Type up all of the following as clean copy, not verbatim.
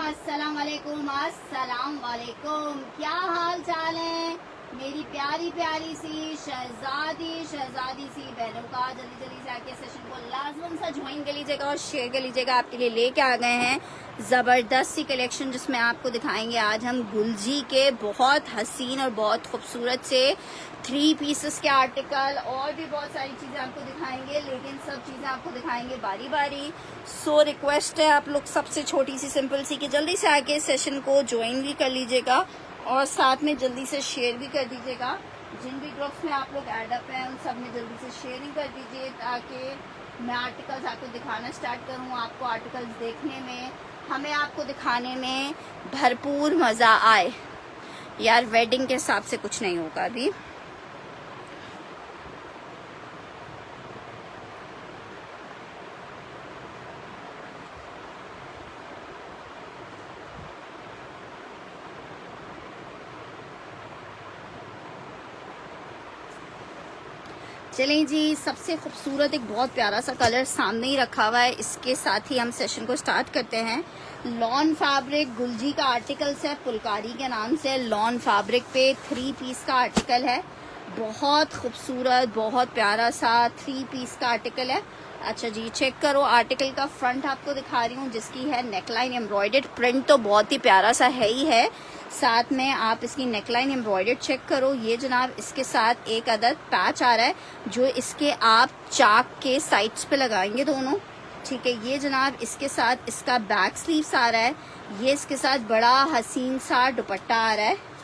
अस्सलाम वालेकुम। क्या हाल चाल है मेरी प्यारी प्यारी सी शहजादी सी बहनों का। जल्दी जल्दी से आके सेशन को लाजमन सा ज्वाइन कर लीजिएगा और शेयर कर लीजिएगा। आपके लिए लेके आ गए हैं ज़बरदस्त सी कलेक्शन, जिसमें आपको दिखाएंगे आज हम गुलजी के बहुत हसीन और बहुत खूबसूरत से 3 पीसेस के आर्टिकल और भी बहुत सारी चीज़ें आपको दिखाएंगे, लेकिन सब चीज़ें आपको दिखाएंगे बारी बारी। सो रिक्वेस्ट है आप लोग सबसे छोटी सी सिंपल सी कि जल्दी से आके सेशन को ज्वाइन भी कर लीजिएगा और साथ में जल्दी से शेयर भी कर दीजिएगा। जिन भी ग्रुप्स में आप लोग एडअप हैं उन सब में जल्दी से शेयरिंग कर दीजिए, ताकि मैं आर्टिकल्स आपको दिखाना स्टार्ट करूँ। आपको आर्टिकल्स देखने में, हमें आपको दिखाने में भरपूर मज़ा आए। यार वेडिंग के हिसाब से कुछ नहीं होगा अभी। चलें जी, सबसे खूबसूरत एक बहुत प्यारा सा कलर सामने ही रखा हुआ है, इसके साथ ही हम सेशन को स्टार्ट करते हैं। लॉन फैब्रिक गुलजी का आर्टिकल्स है, फुलकारी के नाम से। लॉन फैब्रिक पे 3 पीस का आर्टिकल है, बहुत खूबसूरत बहुत प्यारा सा 3 पीस का आर्टिकल है। अच्छा जी, चेक करो आर्टिकल का फ्रंट आपको दिखा रही हूँ, जिसकी है नेकलाइन एम्ब्रॉयडर्ड। प्रिंट तो बहुत ही प्यारा सा है ही है, साथ में आप इसकी नेकलाइन एम्ब्रॉयडर्ड चेक करो। ये जनाब इसके साथ एक अदद पैच आ रहा है, जो इसके आप चाक के साइड्स पे लगाएंगे दोनों, ठीक है। ये जनाब इसके साथ इसका बैक स्लीव्स आ रहा है। ये इसके साथ बड़ा हसीन सा दुपट्टा आ रहा है।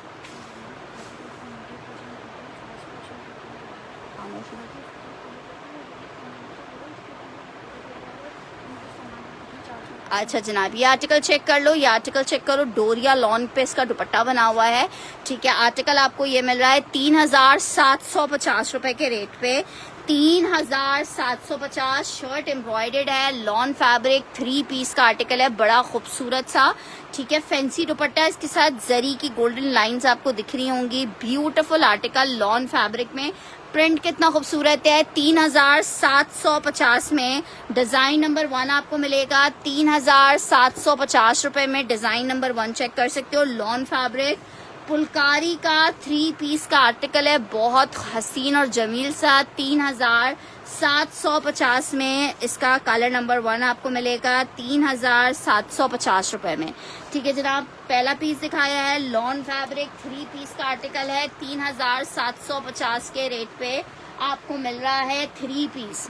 अच्छा जनाब, ये आर्टिकल चेक कर लो, ये आर्टिकल चेक करो। डोरिया लॉन पे इसका दुपट्टा बना हुआ है, ठीक है। आर्टिकल आपको ये मिल रहा है 3750 रुपए के रेट पे। 3750। शर्ट एम्ब्रॉयडर्ड है, लॉन फैब्रिक 3 पीस का आर्टिकल है, बड़ा खूबसूरत सा, ठीक है। फैंसी दुपट्टा इसके साथ जरी की गोल्डन लाइंस आपको दिख रही होंगी। ब्यूटीफुल आर्टिकल लॉन फैब्रिक में। प्रिंट कितना खूबसूरत है। 3750 में डिजाइन नंबर 1 आपको मिलेगा। 3750 रुपए में डिजाइन नंबर 1 चेक कर सकते हो। लॉन फैब्रिक फुलकारी का 3 पीस का आर्टिकल है, बहुत हसीन और जमील सा। 3750 में इसका कलर नंबर 1 आपको मिलेगा 3750 रुपए में, ठीक है जनाब। पहला पीस दिखाया है, लॉन फैब्रिक 3 पीस का आर्टिकल है। 3750 के रेट पे आपको मिल रहा है 3 पीस।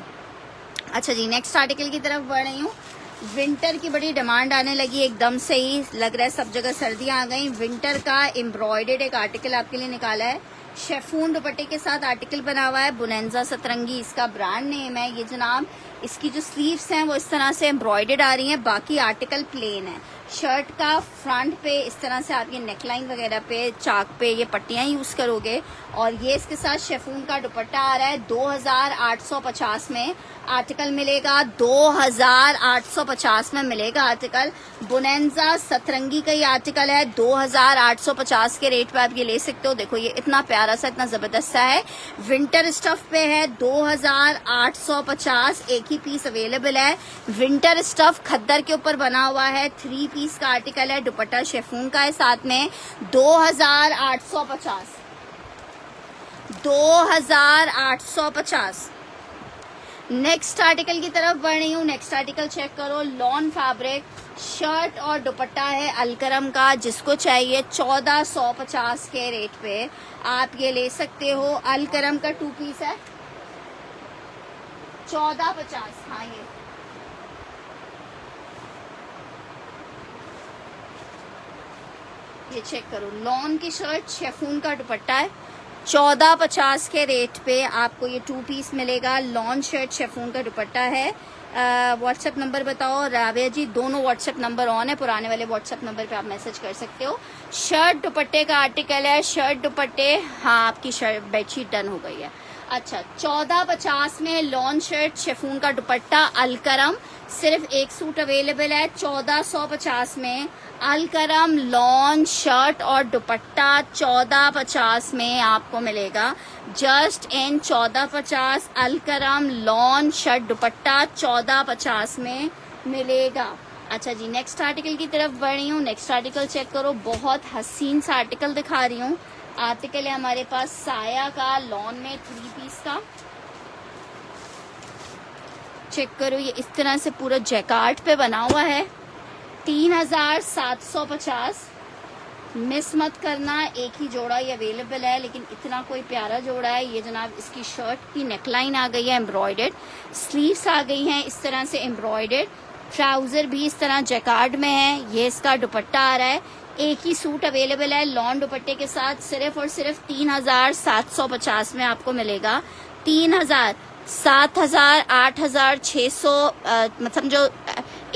अच्छा जी, नेक्स्ट आर्टिकल की तरफ बढ़ रही हूँ। विंटर की बड़ी डिमांड आने लगी, एकदम से ही लग रहा है सब जगह सर्दियां आ गई। विंटर का एम्ब्रॉयडर्ड एक आर्टिकल आपके लिए निकाला है, शेफून दुपट्टे के साथ आर्टिकल बना हुआ है। बुनेंजा सतरंगी इसका ब्रांड नेम है। ये जनाब इसकी जो स्लीव्स हैं वो इस तरह से एम्ब्रॉयडर्ड आ रही हैं, बाकी आर्टिकल प्लेन है। शर्ट का फ्रंट पे इस तरह से आप ये नेकलाइन वगैरह पे चाक पे ये पट्टियां यूज करोगे, और ये इसके साथ शेफून का दुपट्टा आ रहा है। 2850 में आर्टिकल मिलेगा। 2850 में मिलेगा आर्टिकल। बुनेंजा सतरंगी का ये आर्टिकल है। 2850 के रेट पे आप ये ले सकते हो। देखो ये इतना प्यारा सा, इतना जबरदस्त सा है। विंटर स्टफ पे है। 2850 एक ही पीस अवेलेबल है। विंटर स्टफ खद्दर के ऊपर बना हुआ है, 3 पीस का आर्टिकल है। दुपट्टा शेफून का है साथ में। 2850। 2850। नेक्स्ट आर्टिकल की तरफ बढ़ रही हूँ। नेक्स्ट आर्टिकल चेक करो, लॉन फैब्रिक शर्ट और दुपट्टा है अलकरम का। जिसको चाहिए 1450 के रेट पे आप ये ले सकते हो। अलकरम का 2 पीस है, 1450। हाँ ये चेक करो, लॉन की शर्ट शेफून का दुपट्टा है। 1450 के रेट पे आपको ये 2 पीस मिलेगा। लॉन शर्ट शेफून का दुपट्टा है। व्हाट्सएप नंबर बताओ राबिया जी। दोनों व्हाट्सएप नंबर ऑन है, पुराने वाले व्हाट्सएप नंबर पे आप मैसेज कर सकते हो। शर्ट दुपट्टे का आर्टिकल है। शर्ट दुपट्टे, हाँ आपकी शर्ट बेडशीट डन हो गई है। अच्छा, 1450 में लॉन शर्ट शेफून का दुपट्टा अलकरम। सिर्फ एक सूट अवेलेबल है 1450 में। अलकरम लॉन शर्ट और दुपट्टा 1450 में आपको मिलेगा। Just in 1450 Alkaram lawn shirt दुपट्टा 1450 में मिलेगा। अच्छा जी, नेक्स्ट आर्टिकल की तरफ बढ़ रही हूँ। नेक्स्ट आर्टिकल चेक करो, बहुत हसीन सा आर्टिकल दिखा रही हूँ। आर्टिकल है हमारे पास साया का, लॉन में 3 पीस का। चेक करो, ये इस तरह से पूरा जैकार्ड पे बना हुआ है। 3750। मिस मत करना, एक ही जोड़ा ये अवेलेबल है, लेकिन इतना कोई प्यारा जोड़ा है ये जनाब। इसकी शर्ट की नेकलाइन आ गई है एम्ब्रॉयडर्ड, स्लीव्स आ गई हैं इस तरह से एम्ब्रॉयडर्ड, ट्राउजर भी इस तरह जैकार्ड में है। ये इसका दुपट्टा आ रहा है। एक ही सूट अवेलेबल है लॉन दुपट्टे के साथ, सिर्फ और सिर्फ 3750 में आपको मिलेगा। 3000, 7000, 8600, मतलब जो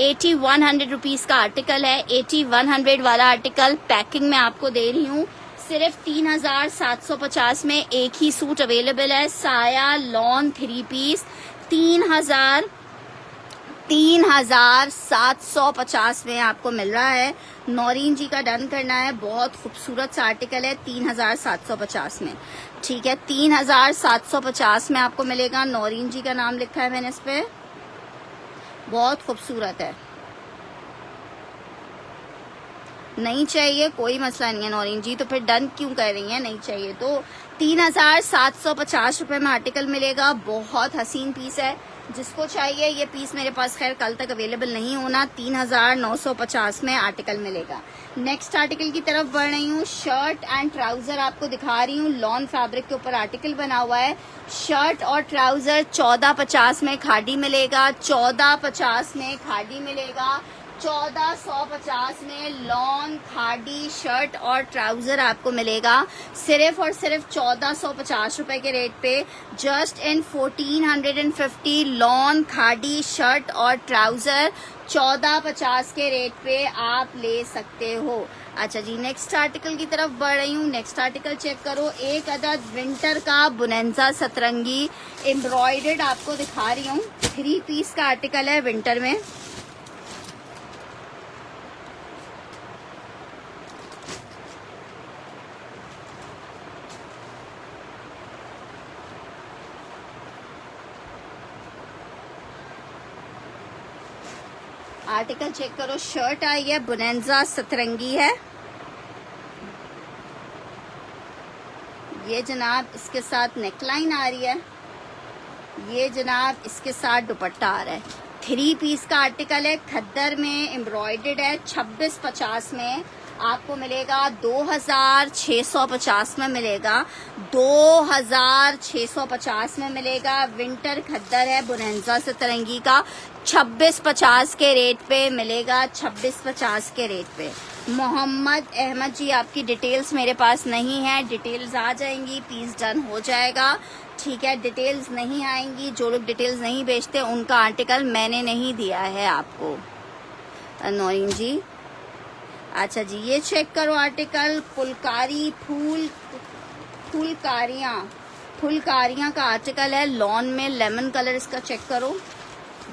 8100 रुपीज का आर्टिकल है, 8100 वाला आर्टिकल पैकिंग में आपको दे रही हूँ सिर्फ 3750 में। एक ही सूट अवेलेबल है, साया लॉन 3 पीस, 3750 में आपको मिल रहा है। नौरीन जी का डन करना है, बहुत खूबसूरत सा आर्टिकल है 3750 में। ठीक है, 3750 में आपको मिलेगा। नौरीन जी का नाम लिखा है मैंने इस पे, बहुत खूबसूरत है। नहीं चाहिए कोई मसला नहीं है नौरीन जी, तो फिर डन क्यों कर रही हैं? नहीं चाहिए तो 3750 रुपए में आर्टिकल मिलेगा। बहुत हसीन पीस है, जिसको चाहिए ये पीस मेरे पास खैर कल तक अवेलेबल नहीं होना। 3950 में आर्टिकल मिलेगा। नेक्स्ट आर्टिकल की तरफ बढ़ रही हूँ। शर्ट एंड ट्राउजर आपको दिखा रही हूँ, लॉन फैब्रिक के ऊपर आर्टिकल बना हुआ है। शर्ट और ट्राउजर 1450 में खादी मिलेगा, 1450 में खादी मिलेगा, 1450 में लॉन खादी शर्ट और ट्राउजर आपको मिलेगा सिर्फ और सिर्फ 1450 रुपए के रेट पे। Just in 1450 lawn khadi shirt और ट्राउजर 1450 के रेट पे आप ले सकते हो। अच्छा जी, नेक्स्ट आर्टिकल की तरफ बढ़ रही हूँ। नेक्स्ट आर्टिकल चेक करो, एक अदद विंटर का बुनेंजा सतरंगी एम्ब्रॉयडर्ड आपको दिखा रही हूँ। 3 पीस का आर्टिकल है विंटर में। आर्टिकल चेक करो, शर्ट आई है बुनेंजा सतरंगी है ये जनाब। इसके साथ नेकलाइन आ रही है, ये जनाब इसके साथ दुपट्टा आ रहा है। 3 पीस का आर्टिकल है, खद्दर में एम्ब्रॉयडर्ड है। 2650 में आपको मिलेगा, 2650 में मिलेगा, 2650 में मिलेगा। विंटर खद्दर है बुनेंजा सतरंगी का, 2650 के रेट पे मिलेगा, 2650 के रेट पे। मोहम्मद अहमद जी, आपकी डिटेल्स मेरे पास नहीं है, डिटेल्स आ जाएंगी, पीस डन हो जाएगा। ठीक है, डिटेल्स नहीं आएंगी, जो लोग डिटेल्स नहीं भेजते उनका आर्टिकल मैंने नहीं दिया है आपको नौरीन जी। अच्छा जी, ये चेक करो आर्टिकल, फुलकारी फुलकारियाँ का आर्टिकल है लॉन में, लेमन कलर इसका चेक करो,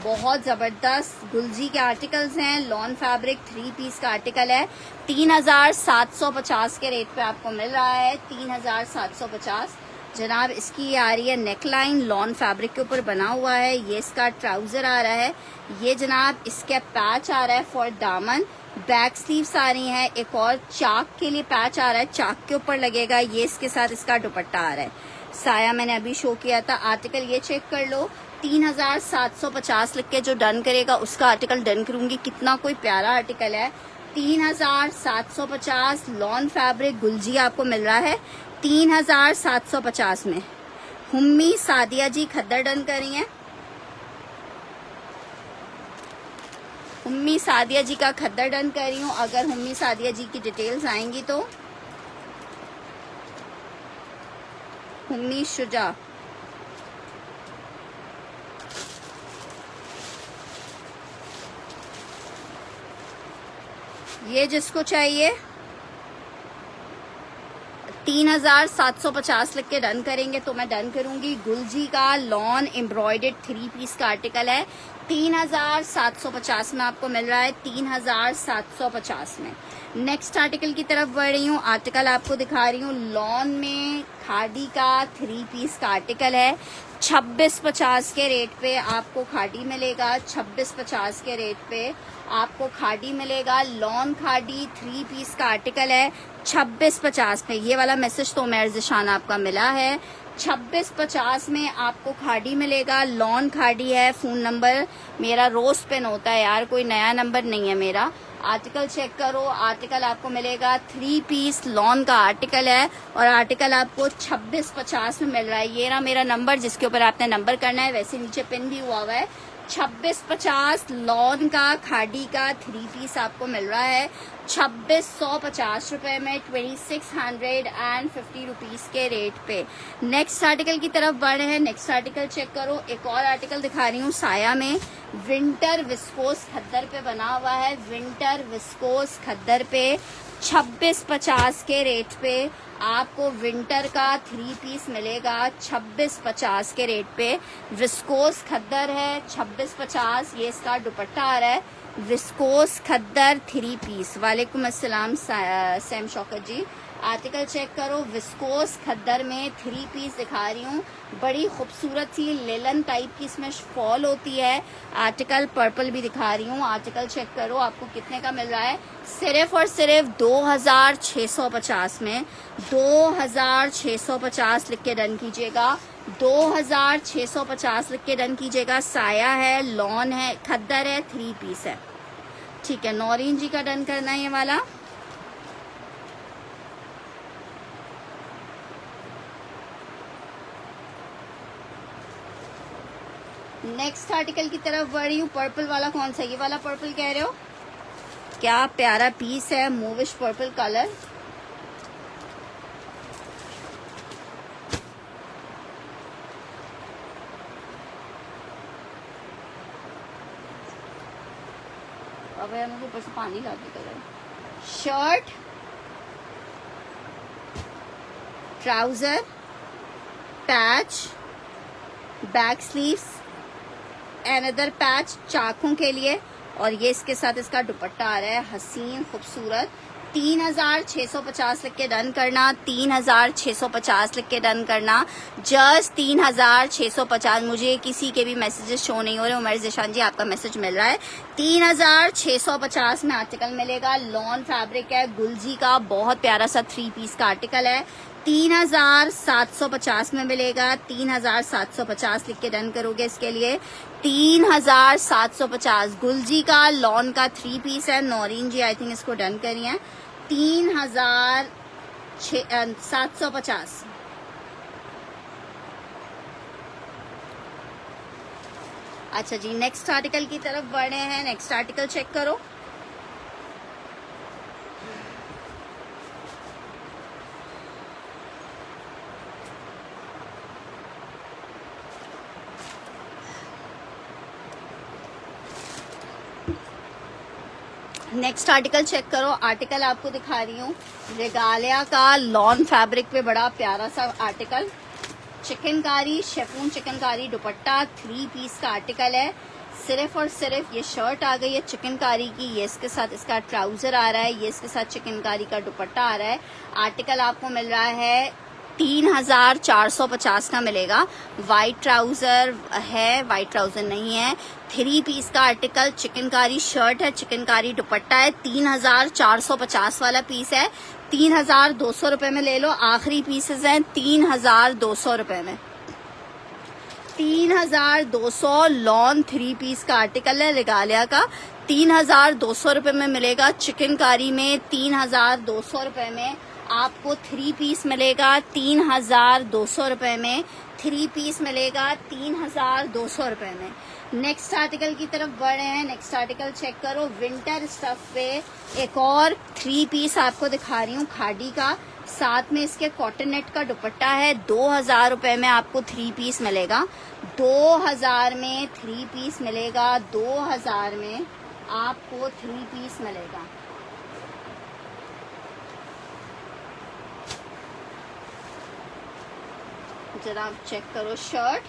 बहुत जबरदस्त गुलजी के आर्टिकल्स हैं। लॉन फैब्रिक 3 पीस का आर्टिकल है, 3750 के रेट पे आपको मिल रहा है। 3750 जनाब। इसकी आ रही है नेकलाइन, लॉन फैब्रिक के ऊपर बना हुआ है। ये इसका ट्राउजर आ रहा है, ये जनाब इसका पैच आ रहा है फॉर दामन। बैक स्लीव्स आ रही हैं, एक और चाक के लिए पैच आ रहा है, चाक के ऊपर लगेगा। ये इसके साथ इसका दुपट्टा आ रहा है। साया मैंने अभी शो किया था। आर्टिकल ये चेक कर लो, 3750 लिख के जो डन करेगा उसका आर्टिकल डन करूंगी। कितना कोई प्यारा आर्टिकल है। 3750 लॉन फैब्रिक गुलजी आपको मिल रहा है 3750 में। हुम्मी सादिया जी खद्दर डन कर रही हैं, हुम्मी सादिया जी का खद्दर डन कर रही हूँ। अगर हुम्मी सादिया जी की डिटेल्स आएंगी तो हुम्मी शुजा, ये जिसको चाहिए 3750 लिख के डन करेंगे तो मैं डन करूंगी। गुलजी का लॉन एम्ब्रॉयडर्ड 3 पीस का आर्टिकल है, 3,750 में आपको मिल रहा है, 3,750 में। नेक्स्ट आर्टिकल की तरफ बढ़ रही हूँ। आर्टिकल आपको दिखा रही हूँ लॉन में खादी का 3 पीस का आर्टिकल है। 2650 के रेट पे आपको खादी मिलेगा, 2650 के रेट पे आपको खादी मिलेगा। लॉन खादी 3 पीस का आर्टिकल है 2650 में। ये वाला मैसेज तो उमर ज़िशान आपका मिला है। 2650 में आपको खादी मिलेगा। लॉन खादी है। फोन नंबर मेरा रोज पेन होता है यार, कोई नया नंबर नहीं है मेरा। आर्टिकल चेक करो। आर्टिकल आपको मिलेगा 3 पीस लॉन का आर्टिकल है और आर्टिकल आपको 2650 में मिल रहा है। ये रहा मेरा नंबर जिसके ऊपर आपने नंबर करना है, वैसे नीचे पिन भी हुआ हुआ है। 2650 लॉन का खादी का 3 पीस आपको मिल रहा है 2650 रुपए में, 2650 रुपीज के रेट पे। नेक्स्ट आर्टिकल की तरफ बढ़ रहे हैं। नेक्स्ट आर्टिकल चेक करो। एक और आर्टिकल दिखा रही हूँ साया में। विंटर विस्कोस खद्दर पे बना हुआ है। विंटर विस्कोस खद्दर पे 2650 के रेट पे आपको विंटर का 3 पीस मिलेगा 2650 के रेट पे। विस्कोस खद्दर है 2650। ये इसका दुपट्टा आ रहा है। विस्कोस खद्दर 3 पीस। वालेकुम अस्सलाम सैम शौकत जी। आर्टिकल चेक करो। विस्कोस खद्दर में 3 पीस दिखा रही हूँ। बड़ी खूबसूरत सी लेलन टाइप की इसमें फॉल होती है। आर्टिकल पर्पल भी दिखा रही हूँ। आर्टिकल चेक करो आपको कितने का मिल रहा है। सिर्फ और सिर्फ 2650 में। 2650 लिख के डन कीजिएगा। 2650 लिख के डन कीजिएगा। साया है, लॉन है, खद्दर है, 3 पीस है। ठीक है, नौरीन जी का डन करना है ये वाला। नेक्स्ट आर्टिकल की तरफ बढ़ रही हूँ। पर्पल वाला कौन सा? ये वाला पर्पल कह रहे हो? क्या प्यारा पीस है, मूविश पर्पल कलर। अब यार मुझे ऊपर से पानी ला के colour. Shirt, trouser, patch, back sleeves, another patch चाकों के लिए, और ये इसके साथ इसका दुपट्टा आ रहा है हसीन खूबसूरत। 3650 लिख के डन करना। 3650 लिख के डन करना। जस्ट 3650। मुझे किसी के भी मैसेजेस शो नहीं हो रहे। उमर ज़िशान जी आपका मैसेज मिल रहा है। 3650 में आर्टिकल मिलेगा। लॉन फैब्रिक है, गुलजी का बहुत प्यारा सा 3 पीस का आर्टिकल है। 3750 में मिलेगा। 3750 लिख के डन करोगे इसके लिए। 3750 गुलजी का लॉन का 3 पीस है। नौरीन जी आई थिंक इसको डन करिए। 3750। अच्छा जी, नेक्स्ट आर्टिकल की तरफ बढ़ रहे हैं। नेक्स्ट आर्टिकल चेक करो। नेक्स्ट आर्टिकल चेक करो। आर्टिकल आपको दिखा रही हूँ रेगालिया का लॉन फैब्रिक पे बड़ा प्यारा सा article. Chikankari, chiffon chikankari dupatta 3 piece का आर्टिकल है। सिर्फ और सिर्फ ये शर्ट आ गई है चिकनकारी की। ये इसके साथ इसका ट्राउजर आ रहा है। ये इसके साथ चिकनकारी का दुपट्टा आ रहा है। आर्टिकल आपको मिल रहा है 3450 का मिलेगा। वाइट ट्राउजर है, वाइट ट्राउजर नहीं है। 3 पीस का आर्टिकल, चिकनकारी शर्ट है, चिकनकारी दुपट्टा है। 3450 वाला पीस है। 3200 रुपए में ले लो। आखिरी पीसेस हैं 3200 रुपए में। 3200 लॉन 3 पीस का आर्टिकल है रेगालिया का। 3200 रुपए में मिलेगा। चिकनकारी में 3200 रुपए में आपको 3 पीस मिलेगा। 3200 रुपए में 3 पीस मिलेगा। 3200 रुपए में। नेक्स्ट आर्टिकल की तरफ बढ़ रहे हैं। नेक्स्ट आर्टिकल चेक करो। विंटर स्टफ पे एक और 3 पीस आपको दिखा रही हूँ खादी का। साथ में इसके कॉटन नेट का दुपट्टा है। 2000 रुपए में आपको 3 पीस मिलेगा। 2000 में 3 पीस मिलेगा। 2000 में आपको 3 पीस मिलेगा। जरा आप चेक करो। शर्ट,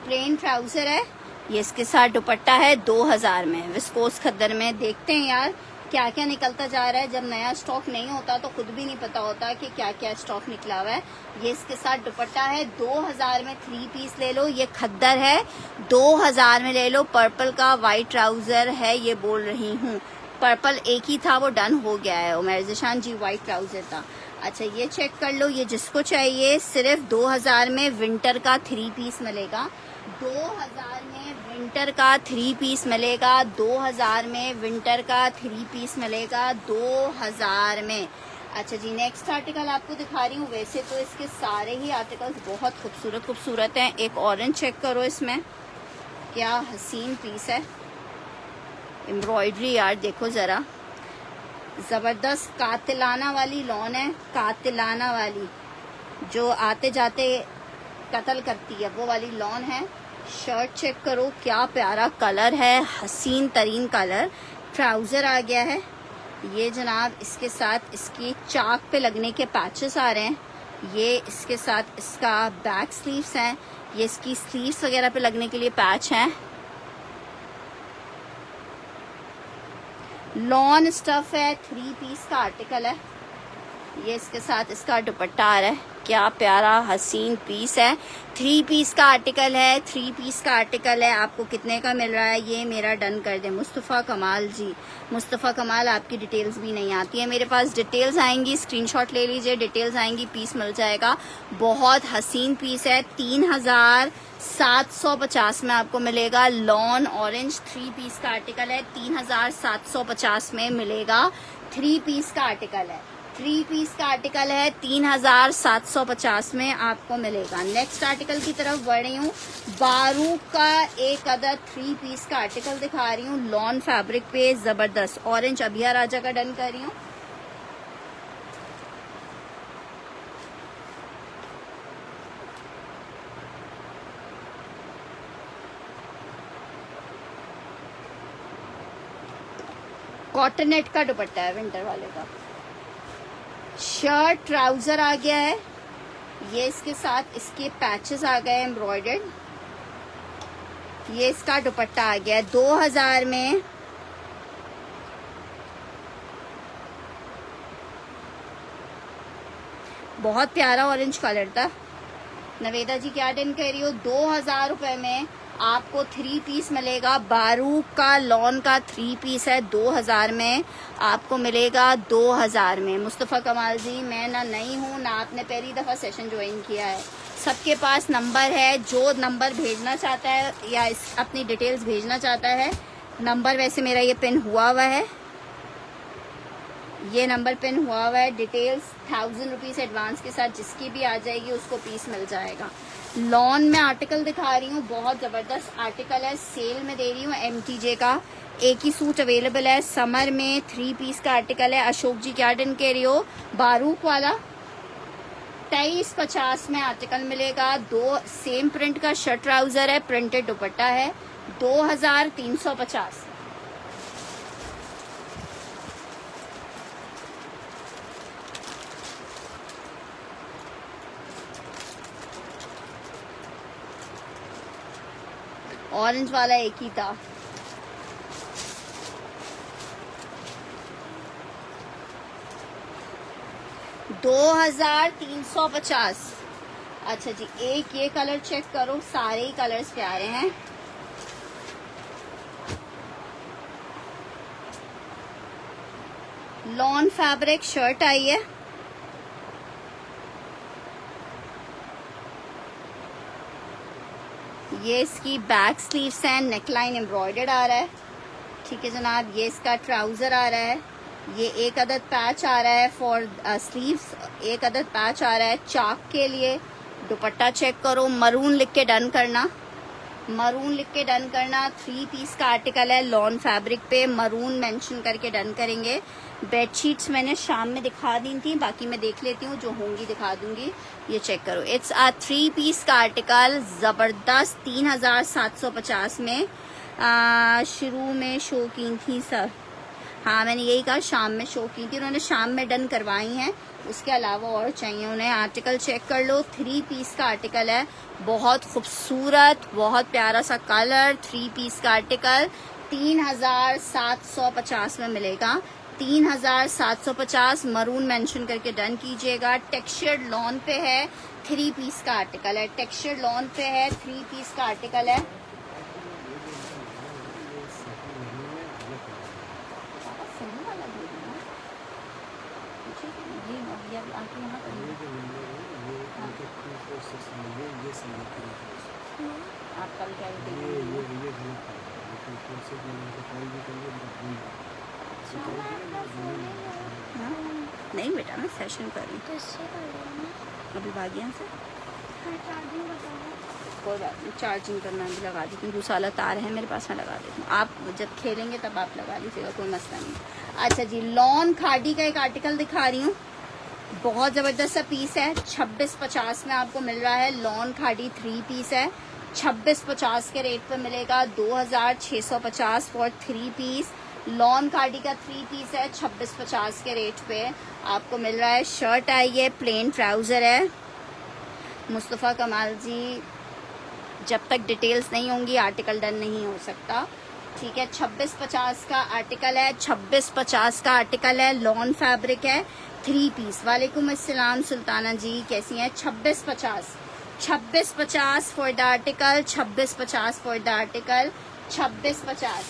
प्लेन ट्राउजर है, ये इसके साथ दुपट्टा है 2000 में, विस्कोस खद्दर में। देखते हैं यार क्या क्या निकलता जा रहा है। जब नया स्टॉक नहीं होता तो खुद भी नहीं पता होता कि क्या क्या स्टॉक निकला हुआ है। ये इसके साथ दुपट्टा है 2000 में, 3 पीस ले लो। ये खद्दर है 2000 में ले लो। पर्पल का वाइट ट्राउजर है, ये बोल रही हूँ। पर्पल एक ही था, वो डन हो गया है। उमर जिशान जी वाइट ट्राउजर था। अच्छा ये चेक कर लो, ये जिसको चाहिए सिर्फ 2000 में विंटर का 3 पीस मिलेगा। 2000 में विंटर का 3 पीस मिलेगा। 2000 में विंटर का 3 पीस मिलेगा 2000 में। अच्छा जी नेक्स्ट आर्टिकल आपको दिखा रही हूँ। वैसे तो इसके सारे ही आर्टिकल्स बहुत खूबसूरत खूबसूरत हैं। एक ऑरेंज चेक करो, इसमें क्या हसीन पीस है। एम्ब्रॉयडरी यार देखो जरा, जबरदस्त कातिलाना वाली लॉन है, कातिलाना वाली जो आते जाते कत्ल करती है वो वाली लॉन है। शर्ट चेक करो, क्या प्यारा कलर है, हसीन तरीन कलर। ट्राउजर आ गया है ये जनाब, इसके साथ इसकी चाक पे लगने के पैचेस आ रहे हैं। ये इसके साथ इसका बैक स्लीव्स हैं, ये इसकी स्लीव्स वगैरह पे लगने के लिए पैच हैं। लॉन स्टफ है, 3 पीस का आर्टिकल है। ये इसके साथ इसका दुपट्टा आ रहा है, क्या प्यारा हसीन पीस है। 3 पीस का आर्टिकल है, 3 पीस का आर्टिकल है। आपको कितने का मिल रहा है ये मेरा डन कर दे। मुस्तफ़ा कमाल जी, मुस्तफ़ा कमाल आपकी डिटेल्स भी नहीं आती है मेरे पास। डिटेल्स आएंगी स्क्रीनशॉट ले लीजिए, डिटेल्स आएंगी पीस मिल जाएगा। बहुत हसीन पीस है, 3750 में आपको मिलेगा। लॉन ऑरेंज 3 पीस का आर्टिकल है, 3750 में मिलेगा। 3 पीस का आर्टिकल है, 3 पीस का आर्टिकल है, 3750 में आपको मिलेगा। नेक्स्ट आर्टिकल की तरफ बढ़ रही हूँ। बारूक का एक अदद 3 पीस का आर्टिकल दिखा रही हूँ। लॉन फैब्रिक पे जबरदस्त ऑरेंज अभिया राजा का डन कर रही हूँ। कॉटन नेट का दुपट्टा है विंटर वाले का। शर्ट ट्राउजर आ गया है, ये इसके साथ इसके पैचेस आ गए एम्ब्रॉयडर्ड। ये इसका दुपट्टा आ गया है 2000 में। बहुत प्यारा ऑरेंज कलर था। नवेदा जी क्या डन कह रही हो? 2000 रुपए में आपको 3 पीस मिलेगा। बारूक का लॉन का 3 पीस है, 2000 में आपको मिलेगा। 2000 में। मुस्तफ़ा कमाल जी मैं ना नई हूँ ना आपने पहली दफ़ा सेशन ज्वाइन किया है। सबके पास नंबर है, जो नंबर भेजना चाहता है या अपनी डिटेल्स भेजना चाहता है। नंबर वैसे मेरा ये पिन हुआ हुआ है, ये नंबर पिन हुआ हुआ है। डिटेल्स 1000 रुपीज़ एडवांस के साथ जिसकी भी आ जाएगी उसको पीस मिल जाएगा। लॉन में आर्टिकल दिखा रही हूँ, बहुत ज़बरदस्त आर्टिकल है, सेल में दे रही हूँ MTJ का। एक ही सूट अवेलेबल है। समर में 3 पीस का आर्टिकल है। अशोक जी क्या डन कह रही हो? बारूक वाला 2350 में आर्टिकल मिलेगा। 2 सेम प्रिंट का शर्ट ट्राउजर है, प्रिंटेड दुपट्टा है। 2350। ऑरेंज वाला एक ही था। $2350। अच्छा जी एक ये कलर चेक करो, सारे ही कलर्स प्यारे हैं। लॉन फैब्रिक शर्ट आई है, ये इसकी बैक स्लीव्स हैं, नेकलाइन एम्ब्रॉयडर्ड आ रहा है। ठीक है जनाब, ये इसका ट्राउजर आ रहा है। ये एक अदद पैच आ रहा है फॉर स्लीव्स, एक अदद पैच आ रहा है चाक के लिए। दुपट्टा चेक करो, मरून लिख के डन करना, मरून लिख के डन करना। 3 पीस का आर्टिकल है, लॉन फैब्रिक पे मरून मेंशन करके डन करेंगे। बेडशीट्स मैंने शाम में दिखा दी थी, बाकी मैं देख लेती हूँ, जो होंगी दिखा दूंगी। ये चेक करो, इट्स आ 3 पीस का आर्टिकल, ज़बरदस्त 3750 में। शुरू में शो की थी सर, हाँ मैंने यही कहा, शाम में शो की थी, उन्होंने शाम में डन करवाई हैं, उसके अलावा और चाहिए उन्हें। आर्टिकल चेक कर लो, 3 पीस का आर्टिकल है, बहुत खूबसूरत, बहुत प्यारा सा कलर, 3 पीस का आर्टिकल 3750 में मिलेगा। 3750 मरून मेंशन करके डन कीजिएगा। टेक्सचर्ड लॉन पे है, 3 पीस का आर्टिकल है, टेक्सचर्ड लॉन पे है, 3 पीस का आर्टिकल है। आपका भी क्या नहीं बेटा, मैं सेशन कर रही हूँ अभी भागिया से। कोई बात नहीं, चार्जिंग करना भी लगा देती हूँ, दूसरा वाला तार है मेरे पास, मैं लगा देती हूँ। आप जब खेलेंगे तब आप लगा लीजिएगा, कोई मसला नहीं। अच्छा जी, लॉन खाड़ी का एक आर्टिकल दिखा रही हूँ, बहुत ज़बरदस्त सा पीस है। 2650 में आपको मिल रहा है। लॉन खाड़ी 3 पीस है, 2650 के रेट पे मिलेगा। 2650 फॉर 3 पीस। लॉन खाड़ी का 3 पीस है, 2650 के रेट पे आपको मिल रहा है। शर्ट आई है, प्लेन ट्राउज़र है। मुस्तफ़ा कमाल जी, जब तक डिटेल्स नहीं होंगी आर्टिकल डन नहीं हो सकता, ठीक है। 2650 का आर्टिकल है, 2650 का आर्टिकल है, लॉन फैब्रिक है, 3 पीस। वालेकुम अस्सलाम सुल्ताना जी, कैसी हैं? 2650 for the article, 2650 for the article, 2650।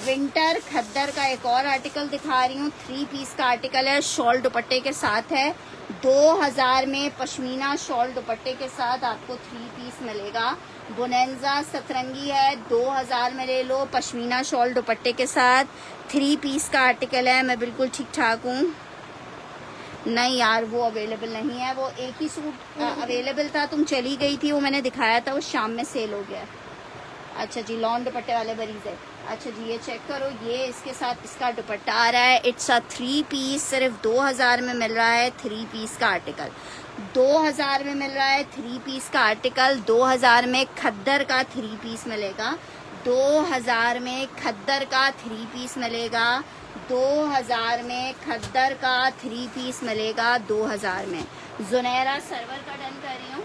Winter खद्दर का एक और आर्टिकल दिखा रही हूँ, 3 पीस का आर्टिकल है, शॉल दुपट्टे के साथ है। 2000 में पश्मीना शॉल दुपट्टे के साथ आपको 3 पीस मिलेगा। बोनेंजा सतरंगी है, 2000 में ले लो, पश्मीना शॉल दुपट्टे के साथ, 3 पीस का आर्टिकल है। मैं बिल्कुल ठीक ठाक हूँ। नहीं यार, वो अवेलेबल नहीं है, वो एक ही सूट अवेलेबल था, तुम चली गई थी, वो मैंने दिखाया था, वो शाम में सेल हो गया। अच्छा जी, लॉन दुपट्टे वाले बरीज है। अच्छा जी, ये चेक करो, ये इसके साथ इसका दुपट्टा आ रहा है। इट्स अ 3 पीस, सिर्फ 2000 में मिल रहा है। 3 पीस का आर्टिकल 2000 में मिल रहा है। 3 पीस का आर्टिकल 2000 में खद्दर का 3 पीस मिलेगा। 2000 में खद्दर का 3 पीस मिलेगा। 2000 में खद्दर का 3 पीस मिलेगा। 2000 में जुनैरा सर्वर का डन कर रही हूँ।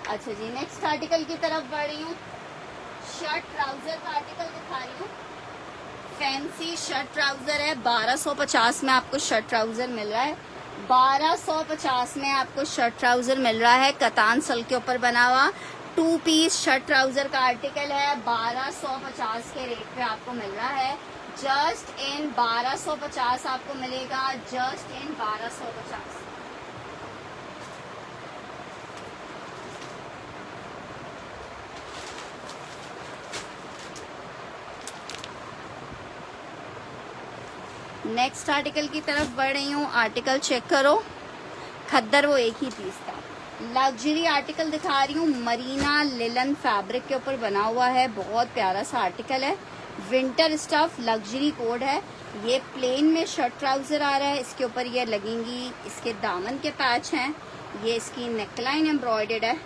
अच्छा जी, नेक्स्ट आर्टिकल की तरफ बढ़ रही हूँ। शर्ट ट्राउजर का आर्टिकल दिखा रही हूँ। फैंसी शर्ट ट्राउजर है, 1250 में आपको शर्ट ट्राउजर मिल रहा है। 1250 में आपको शर्ट ट्राउजर मिल रहा है, कतान सल के ऊपर बना हुआ 2 पीस शर्ट ट्राउजर का आर्टिकल है। 1250 के रेट पे आपको मिल रहा है। जस्ट इन 1250 आपको मिलेगा, जस्ट इन 1250। नेक्स्ट आर्टिकल की तरफ बढ़ रही हूँ। आर्टिकल चेक करो, खद्दर वो एक ही पीस था। लग्जरी आर्टिकल दिखा रही हूँ, मरीना लिलन फैब्रिक के ऊपर बना हुआ है, बहुत प्यारा सा आर्टिकल है। विंटर स्टफ लग्जरी कोड है। ये प्लेन में शर्ट ट्राउजर आ रहा है, इसके ऊपर ये लगेंगी, इसके दामन के पैच हैं, ये इसकी नेकलाइन एम्ब्रॉयडर्ड है,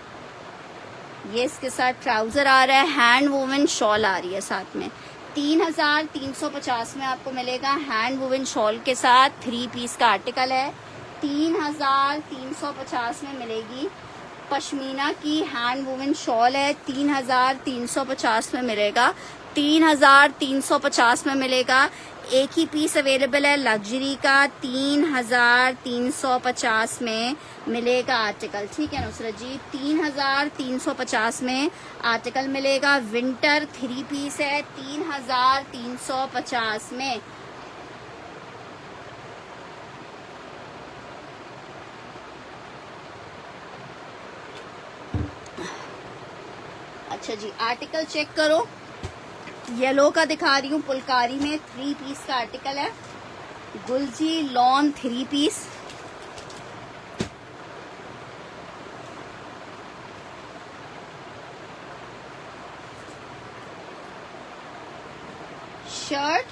ये इसके साथ ट्राउजर आ रहा है, हैंड वूवन शॉल आ रही है साथ में। 3350 में आपको मिलेगा हैंड वुवन शॉल के साथ। 3 पीस का आर्टिकल है। 3350 में मिलेगी। पश्मीना की हैंड वुवन शॉल है, 3350 में मिलेगा। 3350 में मिलेगा। एक ही पीस अवेलेबल है लग्जरी का, 3350 में मिलेगा आर्टिकल, ठीक है नुसरत जी। 3350 में आर्टिकल मिलेगा। विंटर 3 पीस है, 3350 में। अच्छा जी, आर्टिकल चेक करो, येलो का दिखा रही हूँ, पुलकारी में 3 पीस का आर्टिकल है। Guljee lawn 3 piece, shirt,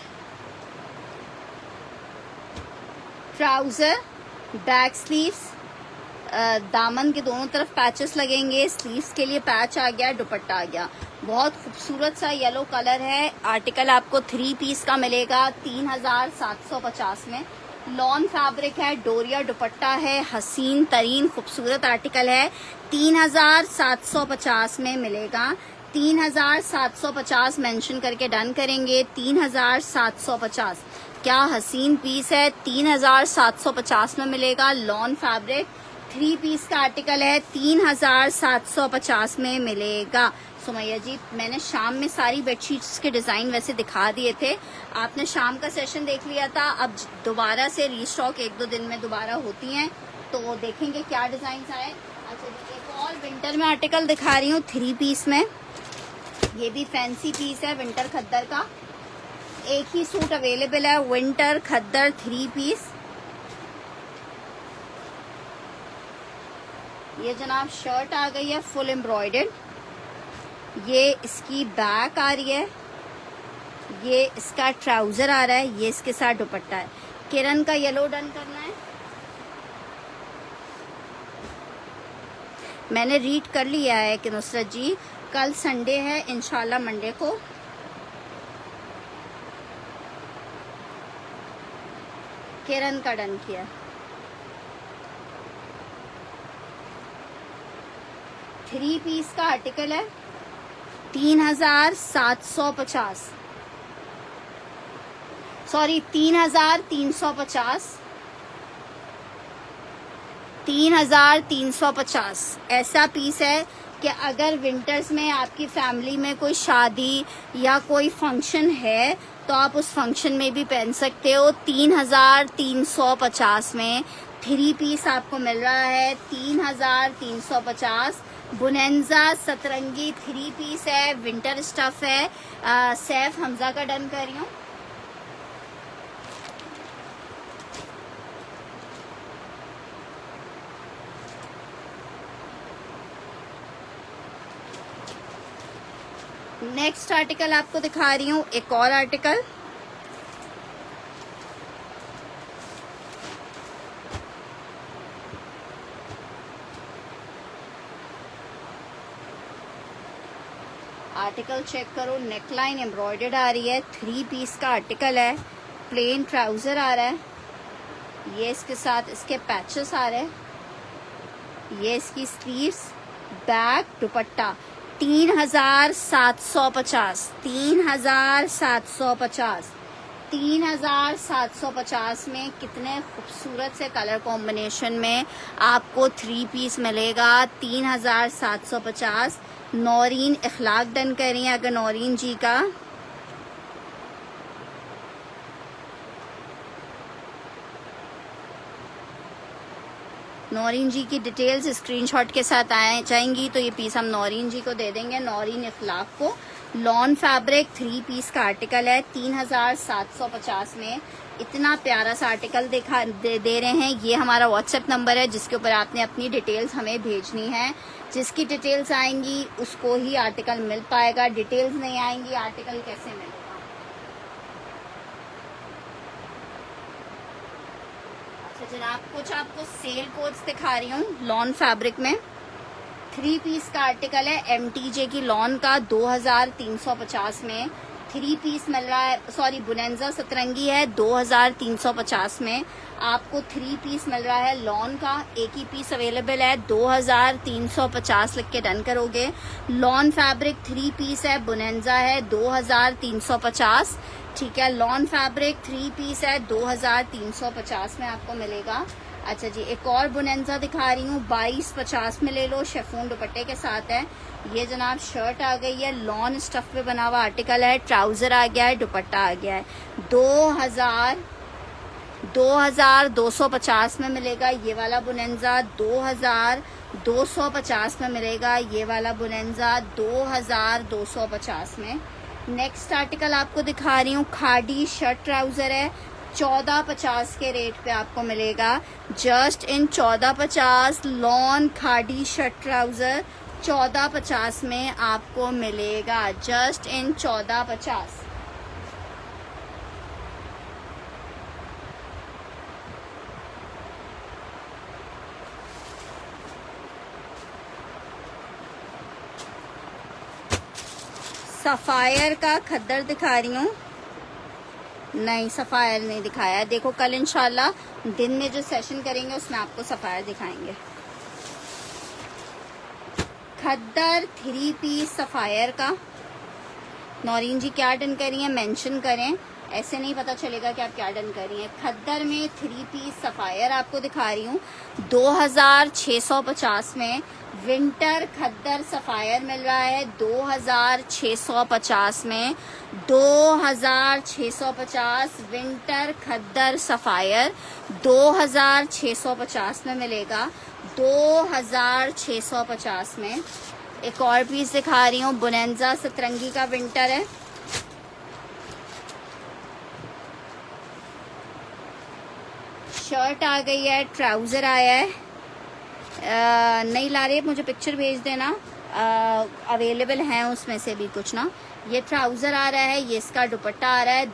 trouser, back sleeves, दामन के दोनों तरफ पैचेस लगेंगे, स्लीव्स के लिए पैच आ गया, दुपट्टा आ गया। बहुत खूबसूरत सा येलो कलर है। आर्टिकल आपको 3 पीस का मिलेगा 3750 में। लॉन फैब्रिक है, डोरिया दुपट्टा है, हसीन तरीन खूबसूरत आर्टिकल है। 3750 में मिलेगा। 3750 मेंशन करके डन करेंगे। 3750 क्या हसीन पीस है। 3750 में मिलेगा। लॉन फैब्रिक 3 पीस का आर्टिकल है। 3750 में मिलेगा। सुमैया जी, मैंने शाम में सारी बेडशीट्स के डिजाइन वैसे दिखा दिए थे, आपने शाम का सेशन देख लिया था। अब दोबारा से रीस्टॉक 1-2 दिन में दोबारा होती हैं, तो देखेंगे क्या डिजाइन आए। अच्छा जी, एक और विंटर में आर्टिकल दिखा रही हूँ 3 पीस में। ये भी फैंसी पीस है विंटर खद्दर का। एक ही सूट अवेलेबल है, विंटर खद्दर 3 पीस। ये जनाब शर्ट आ गई है फुल एम्ब्रॉयडर्ड। ये इसकी बैक आ रही है, ये इसका ट्राउजर आ रहा है, ये इसके साथ दुपट्टा है। किरण का येलो डन करना है। मैंने रीड कर लिया है कि नुसरत जी कल संडे है, इंशाल्लाह मंडे को किरण का डन किया। 3 पीस का आर्टिकल है 3750, सॉरी 3350, 3350 ऐसा पीस है कि अगर विंटर्स में आपकी फैमिली में कोई शादी या कोई फंक्शन है तो आप उस फंक्शन में भी पहन सकते हो। 3350 में 3 पीस आपको मिल रहा है। 3350 बुनेंजा सतरंगी 3 पीस है, विंटर स्टफ है। सैफ हमजा का डन कर रही हूँ। नेक्स्ट आर्टिकल आपको दिखा रही हूँ, एक और आर्टिकल। आर्टिकल चेक करो, नेकलाइन एम्ब्रॉयडर्ड आ रही है। 3 पीस का आर्टिकल है, प्लेन ट्राउजर आ रहा है। ये इसके साथ इसके पैचेस आ रहे हैं। ये इसकी स्लीव्स, बैक, दुपट्टा। 3750, 3750, 3750 में कितने खूबसूरत से कलर कॉम्बिनेशन में आपको 3 पीस मिलेगा। 3750। नौरीन इखलाक डन करें अगर नौरीन जी का। नौरीन जी की डिटेल्स स्क्रीनशॉट के साथ आए जाएंगी तो ये पीस हम नौरीन जी को दे देंगे, नौरीन इखलाक को। लॉन फैब्रिक 3 पीस का आर्टिकल है 3750 में। इतना प्यारा सा आर्टिकल दे रहे हैं। ये हमारा व्हाट्सएप नंबर है जिसके ऊपर आपने अपनी डिटेल्स हमें भेजनी है। जिसकी डिटेल्स आएंगी उसको ही आर्टिकल मिल पाएगा, डिटेल्स नहीं आएंगी आर्टिकल कैसे मिलेगा। अच्छा जनाब, कुछ आपको सेल कोड्स दिखा रही हूँ लॉन फैब्रिक में। 3 पीस का आर्टिकल है MTJ की लॉन का 2350 में। 3 पीस मिल रहा है, सॉरी बुनेंजा सतरंगी है 2350 में। आपको 3 पीस मिल रहा है लॉन का। एक ही पीस अवेलेबल है, 2350 लिख के डन करोगे। लॉन फैब्रिक 3 पीस है, बुनेंजा है 2350। ठीक है, लॉन फैब्रिक 3 पीस है 2350 में आपको मिलेगा। अच्छा जी, एक और बुनेंजा दिखा रही हूँ 2250 में ले लो, शेफून दुपट्टे के साथ है। ये जनाब शर्ट आ गई है, लॉन स्टफ पे बना हुआ आर्टिकल है। ट्राउजर आ गया है, दुपट्टा आ गया है। 2250 में मिलेगा ये वाला बुनेंजा। 2250 में मिलेगा ये वाला बुनेंजा। 2250 में। नेक्स्ट आर्टिकल आपको दिखा रही हूँ, खादी शर्ट ट्राउजर है। 1450 के रेट पे आपको मिलेगा। Just in 1450 lawn khadi shirt trouser 1450 में आपको मिलेगा। Just in 1450। सफ़ायर का खद्दर दिखा रही हूँ। नहीं, सफ़ायर नहीं दिखाया। देखो कल इंशाल्लाह दिन में जो सेशन करेंगे उसमें आपको सफ़ायर दिखाएंगे। खद्दर 3 पीस सफ़ायर का। नौरीन जी क्या डन करी हैं मेंशन करें, ऐसे नहीं पता चलेगा कि आप क्या डन कर रही हैं। खद्दर में 3 पीस सफ़ायर आपको दिखा रही हूँ 2650 में। विंटर खद्दर सफ़ायर मिल रहा है 2650 में। 2650 विंटर खद्दर सफ़ायर 2650 में मिलेगा। 2650 में। एक और पीस दिखा रही हूँ, बोनेंजा सतरंगी का विंटर है। शर्ट आ गई है, ट्राउज़र आया है। नहीं ला रही, मुझे पिक्चर भेज देना। अवेलेबल हैं उसमें से भी कुछ ना। ये ट्राउज़र आ रहा है, ये इसका दुपट्टा आ रहा है।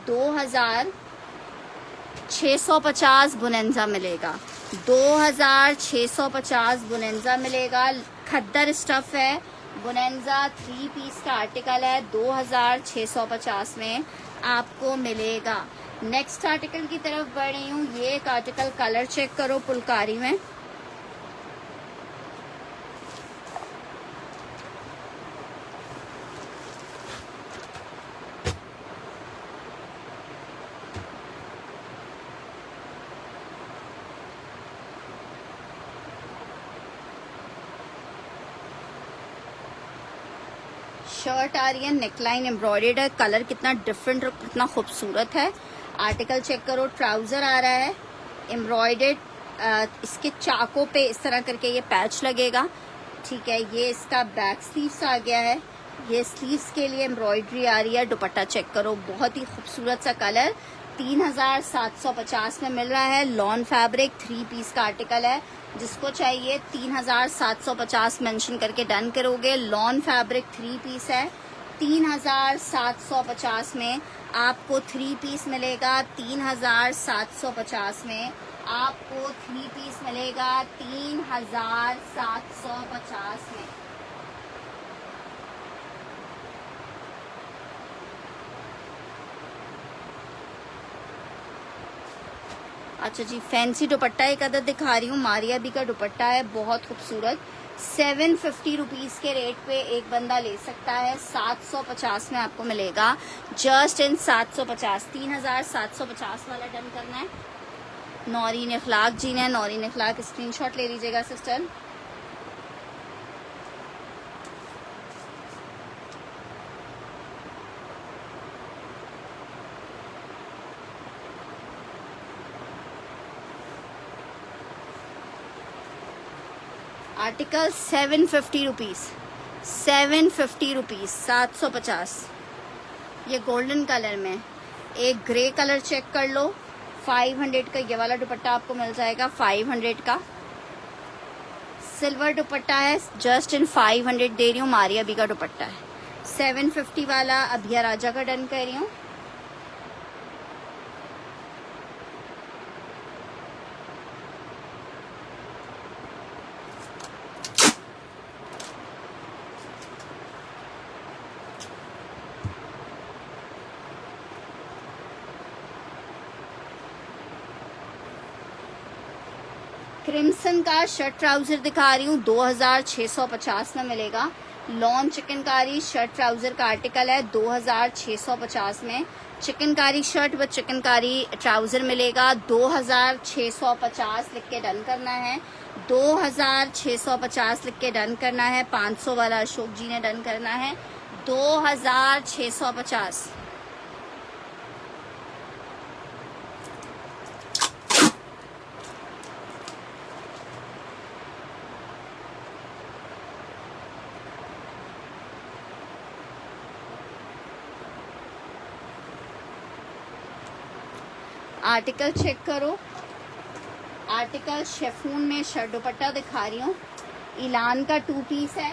2650 बोनेंजा मिलेगा। 2650 बोनेंजा मिलेगा। खद्दर स्टफ है, बोनेंजा 3 पीस का आर्टिकल है। 2650 में आपको मिलेगा। नेक्स्ट आर्टिकल की तरफ बढ़ रही हूँ। ये एक आर्टिकल कलर चेक करो फुलकारी में। शर्ट आ रही है, नेकलाइन एम्ब्रॉयडर्ड है। कलर कितना डिफरेंट और कितना खूबसूरत है। आर्टिकल चेक करो। ट्राउज़र आ रहा है एम्ब्रॉयडर्ड। इसके चाकों पे इस तरह करके ये पैच लगेगा, ठीक है। ये इसका बैक स्लीव्स आ गया है। ये स्लीव्स के लिए एम्ब्रॉयडरी आ रही है। दुपट्टा चेक करो, बहुत ही खूबसूरत सा कलर। 3750 में मिल रहा है। लॉन फैब्रिक 3 पीस का आर्टिकल है। जिसको चाहिए 3750 मेंशन करके डन करोगे। लॉन फैब्रिक 3 पीस है। 3750 में आपको 3 पीस मिलेगा। 3750 में आपको 3 पीस मिलेगा। 3750 में। अच्छा जी, फैंसी दुपट्टा एक अदद दिखा रही हूँ। मारिया बी का दुपट्टा है, बहुत खूबसूरत। 750 रुपीज़ के रेट पे एक बंदा ले सकता है। 750 में आपको मिलेगा। Just in 750। 3750 वाला डन करना है। नौरीन इखलाक जी ने, नौरीन इखलाक स्क्रीनशॉट ले लीजिएगा सिस्टर। Article 750 rupees. 750 रुपीज़। 750। ये गोल्डन कलर में। एक ग्रे कलर चेक कर लो। 500 का ये वाला दुपट्टा आपको मिल जाएगा। 500 का सिल्वर दुपट्टा है। जस्ट इन 500 दे रही हूँ। मारिया बी का दुपट्टा है। 750 वाला अभिया राजा का डन कर रही हूँ। क्रिम्सन का शर्ट ट्राउजर दिखा रही हूँ। 2650 में मिलेगा। लॉन चिकनकारी शर्ट ट्राउजर का आर्टिकल है। 2650 में चिकनकारी शर्ट व चिकनकारी ट्राउजर मिलेगा। 2650 लिख के डन करना है। 2650 लिख के डन करना है। 500 वाला अशोक जी ने डन करना है। 2650। आर्टिकल चेक करो। आर्टिकल शेफून में शर्ट दुपट्टा दिखा रही हूँ। इलान का 2 पीस है।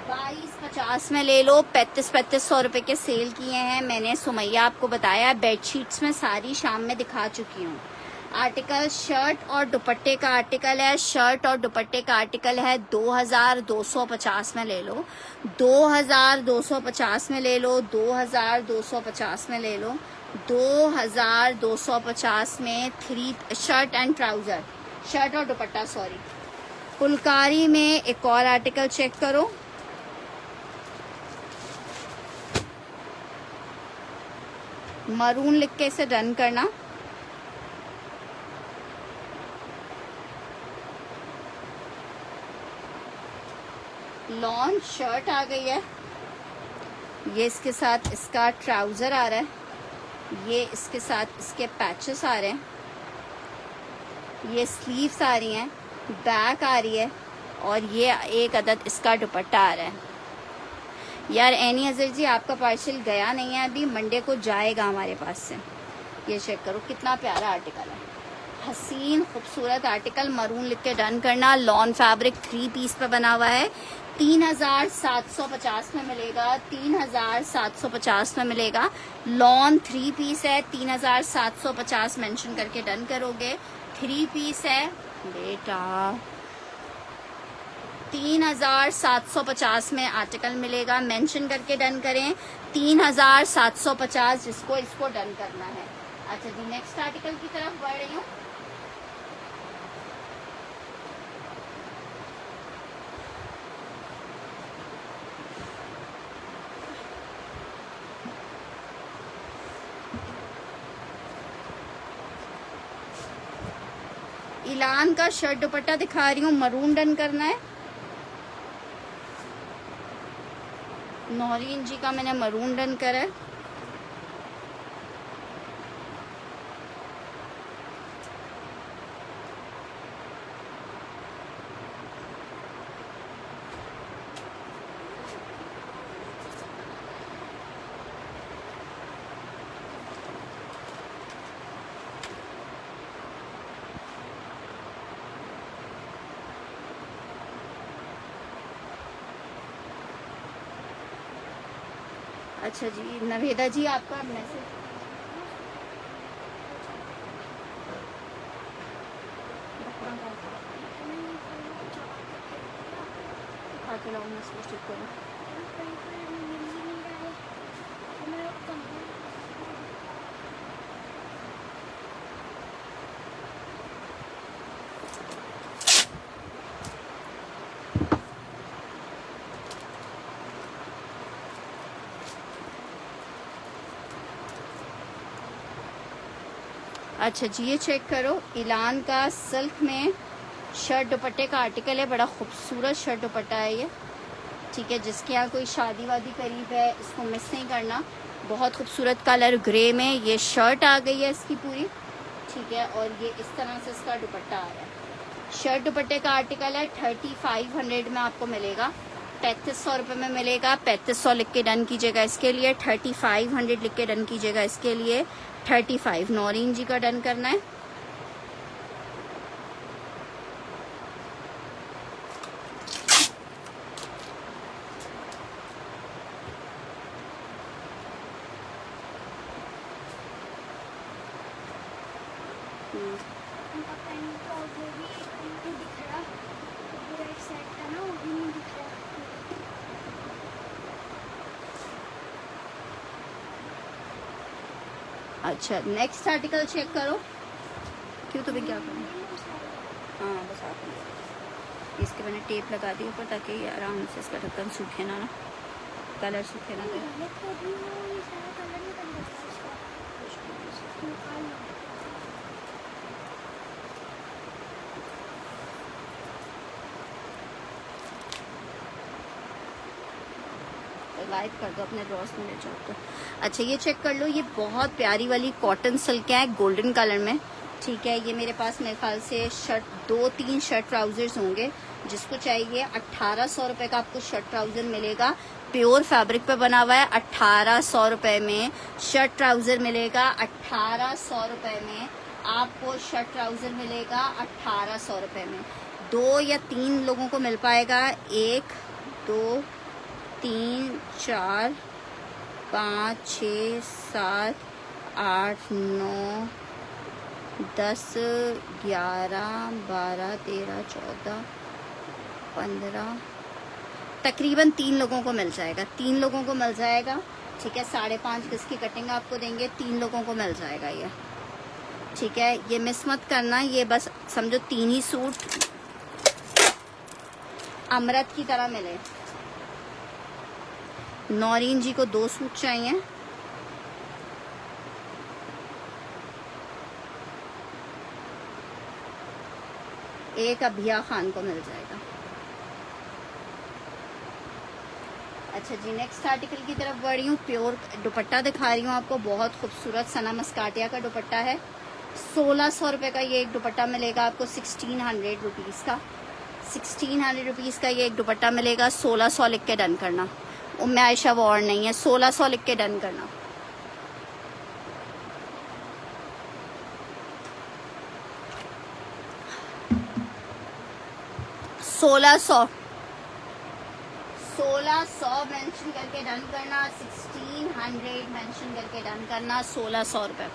2250 में ले लो। 3500 रुपये के सेल किए हैं मैंने। सुमैया आपको बताया बेडशीट्स में सारी शाम में दिखा चुकी हूँ। आर्टिकल शर्ट और दुपट्टे का आर्टिकल है, शर्ट और दुपट्टे का आर्टिकल है 2250 में ले लो, 2250 में ले लो, 2250 में ले लो, 2250 में three shirt and trouser, shirt और दुपट्टा सॉरी। फुलकारी में एक और आर्टिकल चेक करो, मरून लिख के इसे डन करना। लॉन शर्ट आ गई है, ये इसके साथ इसका ट्राउजर आ रहा है, ये इसके साथ इसके पैचेस आ रहे हैं, ये स्लीव्स आ रही हैं, बैक आ रही है और ये एक अदद इसका दुपट्टा आ रहा है। यार एनी अजर जी आपका पार्सल गया नहीं है अभी, मंडे को जाएगा हमारे पास से। ये चेक करो कितना प्यारा आर्टिकल है, हसीन खूबसूरत आर्टिकल, मरून लिख के डन करना। लॉन फैब्रिक 3 पीस पे बना हुआ है, 3750 में मिलेगा, 3750 में मिलेगा। लॉन 3 पीस है, 3750 मेंशन करके डन करोगे। 3 पीस है बेटा, 3750 में आर्टिकल मिलेगा, मेंशन करके डन करें 3750, जिसको इसको डन करना है। अच्छा जी नेक्स्ट आर्टिकल की तरफ बढ़ रही हूँ। इलान का शर्ट दुपट्टा दिखा रही हूँ, मरून डन करना है। नौरीन जी का मैंने मरून डन करा है। अच्छा जी नवेदा जी आपका मैसेज अच्छा जी ये चेक करो, इलान का सिल्क में शर्ट दुपट्टे का आर्टिकल है, बड़ा खूबसूरत शर्ट दुपट्टा है ये, ठीक है। जिसके यहाँ कोई शादी वादी करीब है इसको मिस नहीं करना। बहुत खूबसूरत कलर ग्रे में ये शर्ट आ गई है इसकी पूरी, ठीक है। और ये इस तरह से इसका दुपट्टा आ रहा है। शर्ट दुपट्टे का आर्टिकल है, 3500 में आपको मिलेगा, 3500 रुपये में मिलेगा। 3500 लिख के डन कीजिएगा इसके लिए, 3500 लिख के डन कीजिएगा इसके लिए। 35 नौरीन जी का डन करना है। अच्छा नेक्स्ट आर्टिकल चेक करो। क्यों तुम्हें क्या करना? हाँ बस आप इसके मैंने टेप लगा दी ऊपर ताकि ये आराम से इसका ढक्कन सूखे ना, कलर सूखे ना। लाइव कर दो अपने ड्रॉस में ले जाओ तो। अच्छा ये चेक कर लो, ये बहुत प्यारी वाली कॉटन सिल्क है गोल्डन कलर में, ठीक है। ये मेरे पास मेरे ख्याल से शर्ट 2-3 शर्ट ट्राउजर्स होंगे। जिसको चाहिए 1800 रुपये का आपको शर्ट ट्राउजर मिलेगा। प्योर फैब्रिक पे बना हुआ है। 1800 रुपये में शर्ट ट्राउजर मिलेगा। 1800 रुपये में आपको शर्ट ट्राउजर मिलेगा। 1800 रुपये में 2 या 3 लोगों को मिल पाएगा। 1 2 3 4 5 6 7 8 9 10, 11, 12, 13, 14, 15, तकरीबन 3 लोगों को मिल जाएगा। 3 लोगों को मिल जाएगा, ठीक है। 5.5 गज की कटिंग आपको देंगे, 3 लोगों को मिल जाएगा ये, ठीक है। ये मिस मत करना, ये बस समझो 3 ही सूट अमृत की तरह मिले। नौरीन जी को 2 सूट चाहिए। एक अभिया खान को मिल जाएगा। अच्छा जी, नेक्स्ट आर्टिकल की तरफ बढ़ रही हूँ। प्योर दुपट्टा दिखा रही हूँ आपको, बहुत खूबसूरत सना मस्काटिया का दुपट्टा है। 1600 रुपये का ये एक दुपट्टा मिलेगा आपको, 1600 रुपीज़ का। 1600 रुपीज़ का ये एक दुपट्टा मिलेगा। 1600 लिख के डन करना। उम्मे आयशा वो और नहीं है, 1600 लिख के डन करना। सोलह सौ मेंशन करके डन करना। 1600 मेंशन करके डन करना। 1600 रुपये।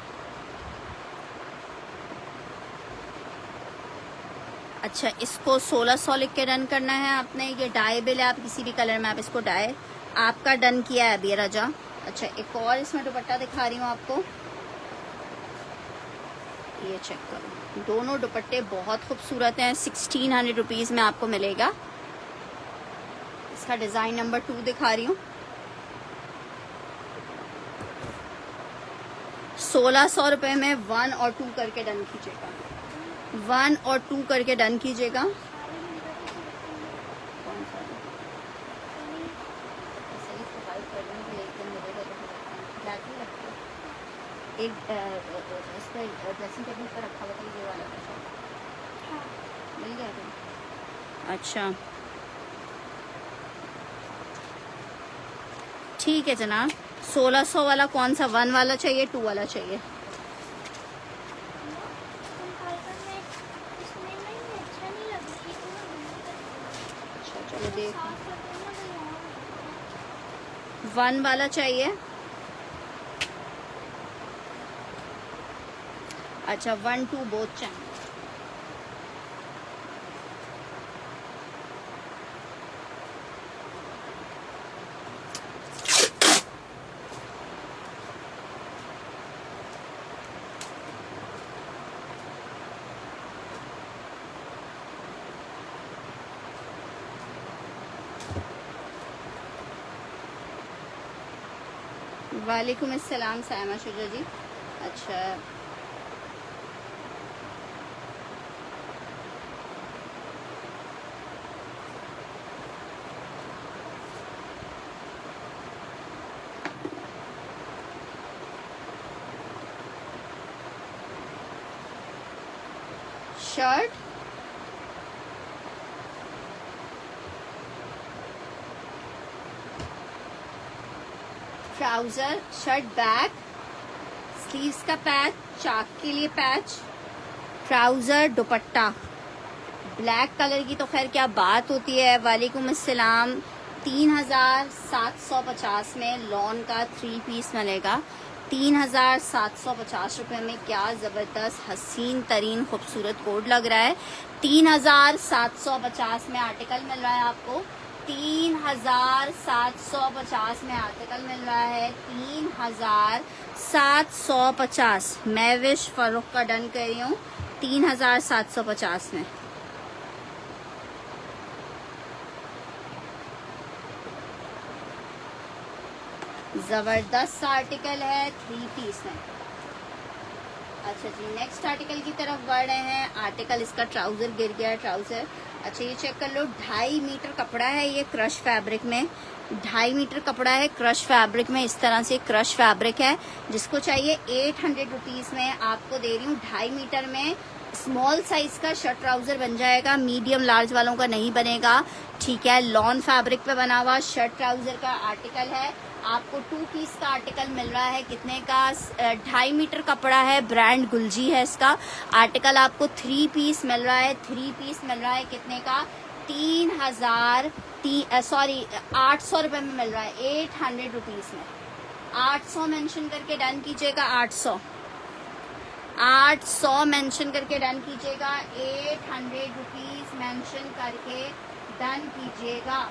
अच्छा, इसको 1600 लिख के डन करना है आपने। ये डाई बिल है, आप किसी भी कलर में आप इसको डाई आपका डन किया है अभी रजा। अच्छा, एक और इसमें दुपट्टा दिखा रही हूँ आपको, ये चेक करो। दोनों दुपट्टे बहुत खूबसूरत हैं। 1600 रुपीज़ में आपको मिलेगा। इसका डिज़ाइन नंबर 2 दिखा रही हूँ। 1600 रुपये में 1 और 2 करके डन कीजिएगा। 1 और 2 करके डन कीजिएगा। एक इस पर ड्रेसिंग टेबल पर रखा हुआ था ये वाला मिल गया था। अच्छा, ठीक है जनाब। 1600 वाला कौन सा, 1 वाला चाहिए 2 वाला चाहिए? अच्छा चलो देख, 1 वाला चाहिए। अच्छा, 1, 2 बोथ चाहिए। वालेकुम अस्सलाम सायमा शुजा जी। अच्छा, shirt trouser, shirt back, sleeves का पैच, चाक के लिए पैच, ट्राउजर, दुपट्टा। ब्लैक कलर की तो खैर क्या बात होती है। वालेकुम अस्सलाम। 3750 में लॉन का 3 पीस मिलेगा। 3750 रुपये में क्या ज़बरदस्त हसीन तरीन खूबसूरत कोड लग रहा है। 3750 में आर्टिकल मिल रहा है आपको। 3750 में आर्टिकल मिल रहा है। 3750 मैं विश फरूख का डन कर रही हूँ। 3750 में ज़बरदस्त आर्टिकल है, 3 पीस में। अच्छा जी, नेक्स्ट आर्टिकल की तरफ बढ़ रहे हैं। आर्टिकल इसका ट्राउज़र गिर गया है, ट्राउज़र। अच्छा, ये चेक कर लो। 2.5 मीटर कपड़ा है ये, क्रश फैब्रिक में। 2.5 मीटर कपड़ा है क्रश फैब्रिक में। इस तरह से क्रश फैब्रिक है। जिसको चाहिए 800 रुपीज़ में आपको दे रही हूँ। 2.5 मीटर में स्मॉल साइज का शर्ट ट्राउज़र बन जाएगा। मीडियम लार्ज वालों का नहीं बनेगा, ठीक है। लॉन फैब्रिक पे बना हुआ शर्ट ट्राउज़र का आर्टिकल है। आपको 2 पीस का आर्टिकल मिल रहा है। कितने का? 2.5 मीटर कपड़ा है, ब्रांड गुलजी है इसका। आर्टिकल आपको 3 पीस मिल रहा है। 3 पीस मिल रहा है कितने का? 800 रुपये में मिल रहा है। 800 रुपीज़ में। 800 मेंशन करके डन कीजिएगा। 800 800 मेंशन करके डन कीजिएगा, 800 रुपीज मेंशन करके डन कीजिएगा।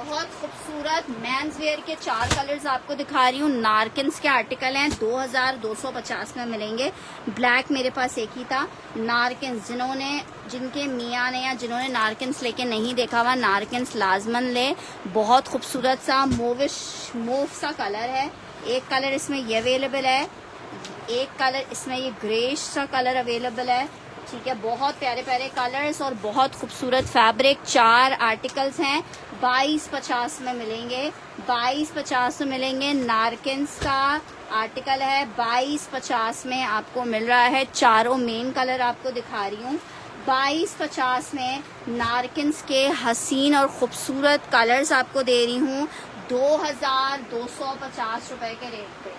बहुत खूबसूरत मेंस वेयर के 4 कलर्स आपको दिखा रही हूँ। नारकिन्स के आर्टिकल हैं, 2250 में मिलेंगे। ब्लैक मेरे पास एक ही था। नारकिन्स जिनके मियाँ ने या जिन्होंने नारकिन्स लेके नहीं देखा हुआ, नारकिन्स लाजमन ले। बहुत खूबसूरत सा मूव सा कलर है। एक कलर इसमें ये अवेलेबल है, एक कलर इसमें ये ग्रेश सा कलर अवेलेबल है। ठीक है, बहुत प्यारे प्यारे कलर्स और बहुत खूबसूरत फैब्रिक। 4 आर्टिकल्स हैं, 2250 में मिलेंगे। 2250 में मिलेंगे। नारकिन्स का आर्टिकल है, 2250 में आपको मिल रहा है। चारों मेन कलर आपको दिखा रही हूँ। 2250 में नारकिन्स के हसीन और खूबसूरत कलर्स आपको दे रही हूँ 2250 रुपए के रेट पे।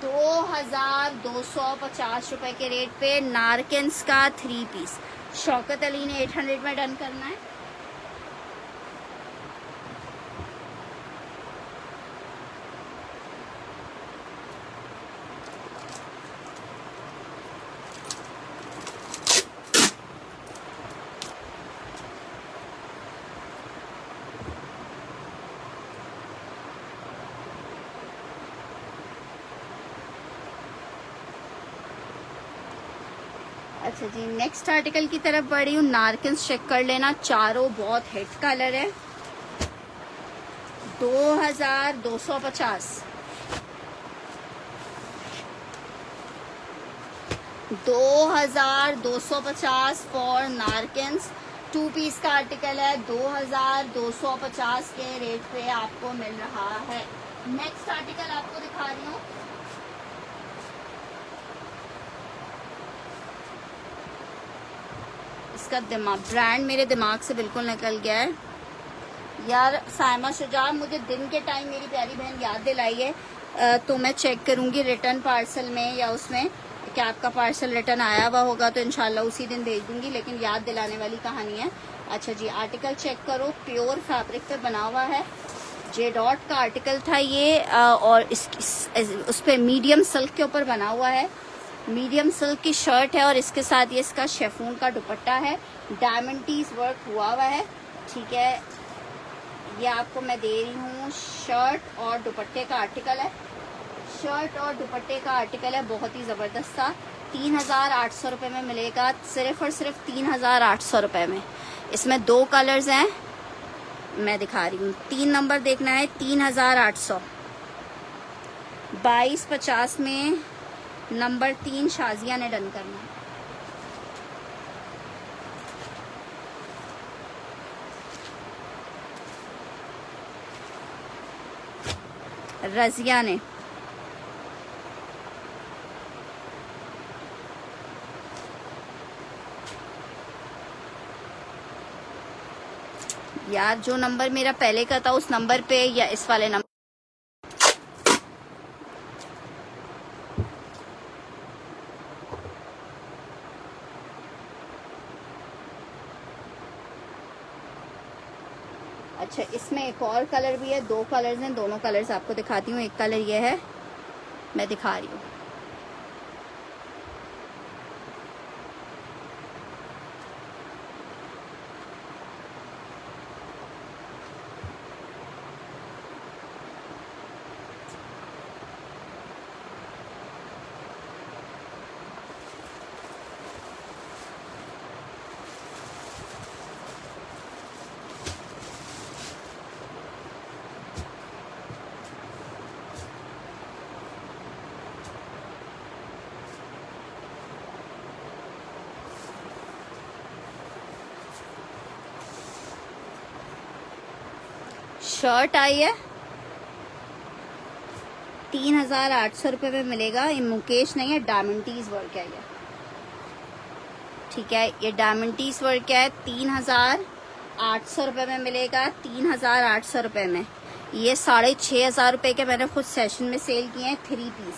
2250 रुपए के रेट पे नारकिन्स का 3 पीस। शौकत अली ने 800 में डन करना है। अच्छा जी, नेक्स्ट आर्टिकल की तरफ बढ़ी हूँ। नारकिन्स चेक कर लेना, चारों बहुत हिट कलर है। 2250 2250 फॉर नारकिन्स। 2 पीस का आर्टिकल है, 2250 के रेट पे आपको मिल रहा है। नेक्स्ट आर्टिकल आपको दिखा रही हूँ। इसका ब्रांड मेरे दिमाग से बिल्कुल निकल गया है यार। साइमा शुजा, मुझे दिन के टाइम मेरी प्यारी बहन याद दिलाई है, तो मैं चेक करूंगी रिटर्न पार्सल में या उसमें कि आपका पार्सल रिटर्न आया हुआ होगा तो इंशाल्लाह उसी दिन भेज दूंगी, लेकिन याद दिलाने वाली कहानी है। अच्छा जी, आर्टिकल चेक करो, प्योर फैब्रिक पे बना हुआ है। जे डॉट का आर्टिकल था ये, और उस पर मीडियम सिल्क के ऊपर बना हुआ है। मीडियम सिल्क की शर्ट है और इसके साथ ये इसका शेफून का दुपट्टा है। डायमंड टीज वर्क हुआ है। ठीक है, ये आपको मैं दे रही हूँ। शर्ट और दुपट्टे का आर्टिकल है। शर्ट और दुपट्टे का आर्टिकल है, बहुत ही ज़बरदस्त सा। 3800 रुपये में मिलेगा, सिर्फ और सिर्फ 3800 रुपये में। इसमें 2 कलर्स हैं, मैं दिखा रही हूँ। 3 नंबर देखना है, 3800। 2250 में नंबर 3 शाजिया ने डन करना है। रजिया ने। यार जो नंबर मेरा पहले का था उस नंबर पे या इस वाले नंबर। अच्छा, इसमें एक और कलर भी है। 2 कलर्स हैं, दोनों कलर्स आपको दिखाती हूँ। एक कलर ये है, मैं दिखा रही हूँ। शर्ट आई है, 3800 रुपये में मिलेगा। ये मुकेश नहीं है, डायमंटीज वर्क है ये। ठीक है, ये डायमंटीज वर्क है। 3800 रुपये में मिलेगा। 3800 रुपये में ये 6500 रुपये के मैंने खुद सेशन में सेल किए हैं 3 पीस।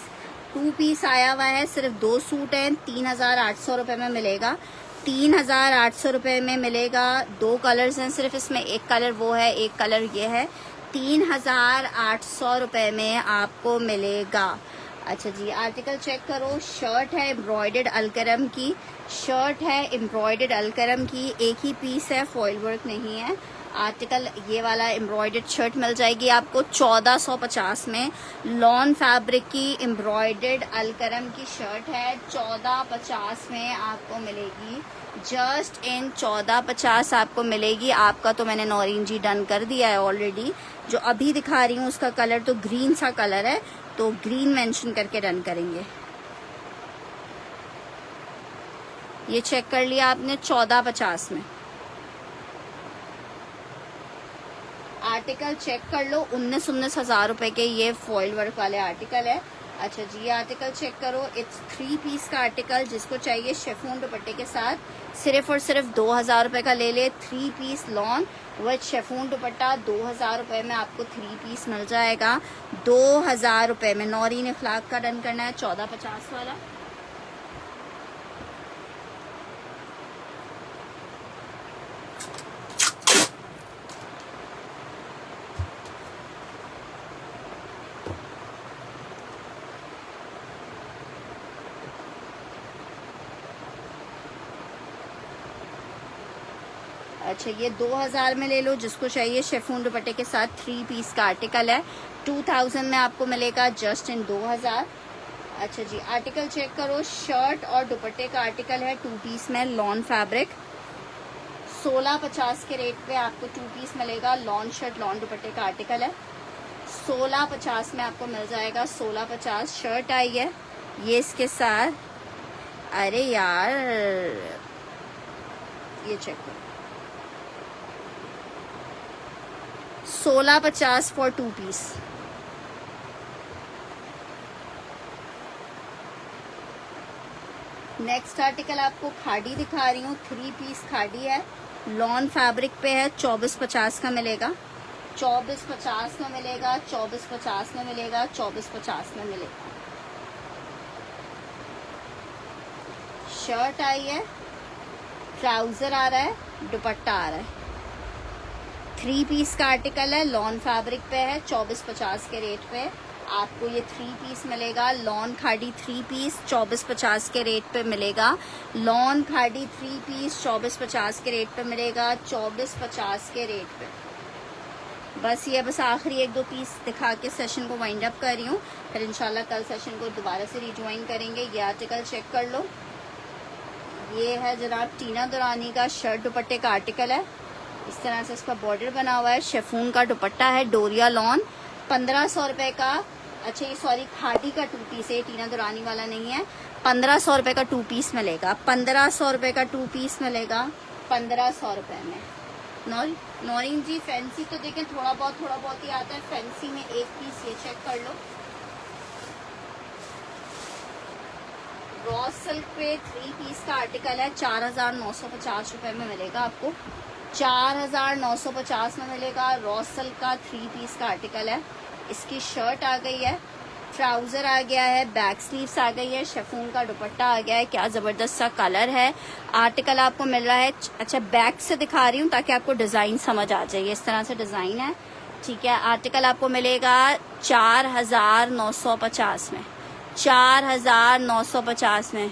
2 पीस आया हुआ है, सिर्फ 2 सूट हैं, 3,800 रुपये में मिलेगा। 3,800 रुपये में मिलेगा। 2 कलर्स हैं सिर्फ इसमें, एक कलर वो है, एक कलर ये है। 3,800 रुपये में आपको मिलेगा। अच्छा जी, आर्टिकल चेक करो। शर्ट है एम्ब्रॉयडर्ड अलकरम की, शर्ट है एम्ब्रॉयडर्ड अलकरम की, एक ही पीस है, फॉइल वर्क नहीं है। आर्टिकल ये वाला एम्ब्रॉयडर्ड शर्ट मिल जाएगी आपको 1450 में। लॉन फैब्रिक की एम्ब्रॉयडर्ड अलकरम की शर्ट है, 1450 में आपको मिलेगी। जस्ट इन 1450 आपको मिलेगी। आपका तो मैंने नौरीन जी डन कर दिया है ऑलरेडी। जो अभी दिखा रही हूँ उसका कलर तो ग्रीन सा कलर है, तो ग्रीन मेंशन करके डन करेंगे। ये चेक कर लिया आपने 1450 में। आर्टिकल चेक कर लो, 19 हज़ार रुपए के ये फॉइल वर्क वाले आर्टिकल है। अच्छा जी, ये आर्टिकल चेक करो। इट्स 3 पीस का आर्टिकल, जिसको चाहिए शिफॉन दुपट्टे के साथ सिर्फ और सिर्फ 2,000 रुपए का ले ले। 3 piece lawn with chiffon dupatta 2,000 रुपए में आपको 3 पीस मिल जाएगा। 2,000 रुपए में। नौरीन इखलाक का डन करना है 1450 वाला। अच्छा, ये 2,000 में ले लो, जिसको चाहिए शिफॉन दुपट्टे के साथ 3 पीस का आर्टिकल है। 2,000 में आपको मिलेगा जस्ट इन 2,000। अच्छा जी, आर्टिकल चेक करो। शर्ट और दुपट्टे का आर्टिकल है 2 पीस में, लॉन फैब्रिक। 1650 के रेट पे आपको 2 पीस मिलेगा। लॉन शर्ट लॉन दुपट्टे का आर्टिकल है, 1650 में आपको मिल जाएगा। 1650 शर्ट आई है ये इसके साथ। अरे यार, ये चेक करो, 1650 फॉर 2 पीस। नेक्स्ट आर्टिकल आपको खाड़ी दिखा रही हूँ। 3 पीस खाड़ी है, लॉन फैब्रिक पे है, 2450 का मिलेगा। 2450 में मिलेगा, 2450 में मिलेगा, 2450 में मिलेगा। शर्ट आई है, ट्राउजर आ रहा है, दुपट्टा आ रहा है। 3 पीस का आर्टिकल है, लॉन फैब्रिक पे है, 2450 के रेट पे आपको ये 3 पीस मिलेगा। लॉन खाड़ी 3 पीस 2450 के रेट पे मिलेगा। लॉन खाड़ी 3 पीस 2450 के रेट पे मिलेगा, 2450 के रेट पे। बस ये बस आखिरी 1-2 पीस दिखा के सेशन को वाइंड अप कर रही हूँ, फिर इंशाल्लाह कल सेशन को दोबारा से रिज्वाइन करेंगे। ये आर्टिकल चेक कर लो। ये है जनाब टीना दुरानी का शर्ट दुपट्टे का आर्टिकल है। इस तरह से इसका बॉर्डर बना हुआ है, शिफॉन का दुपट्टा है, डोरिया लॉन, 1500 रुपए का। अच्छा, ये सॉरी खादी का 2 पीस है, टीना दुरानी वाला नहीं है। 1500 रुपए का 2 पीस मिलेगा। 1500 रुपए का 2 पीस मिलेगा 1500 रुपए में। नौरीन जी फैंसी तो देखें थोड़ा बहुत ही आता है। फैंसी में 1 पीस ये चेक कर लो। रॉ सिल्क पे 3 पीस का आर्टिकल है, 4,950 रुपए में मिलेगा आपको। 4,950 में मिलेगा। रॉ सिल्क का 3 पीस का आर्टिकल है। इसकी शर्ट आ गई है, ट्राउजर आ गया है, बैक स्लीव्स आ गई है, शिफॉन का दुपट्टा आ गया है। क्या जबरदस्त सा कलर है। आर्टिकल आपको मिल रहा है। अच्छा, बैक से दिखा रही हूँ ताकि आपको डिजाइन समझ आ जाए। इस तरह से डिजाइन है, ठीक है। आर्टिकल आपको मिलेगा 4,950 में, 4,950 में।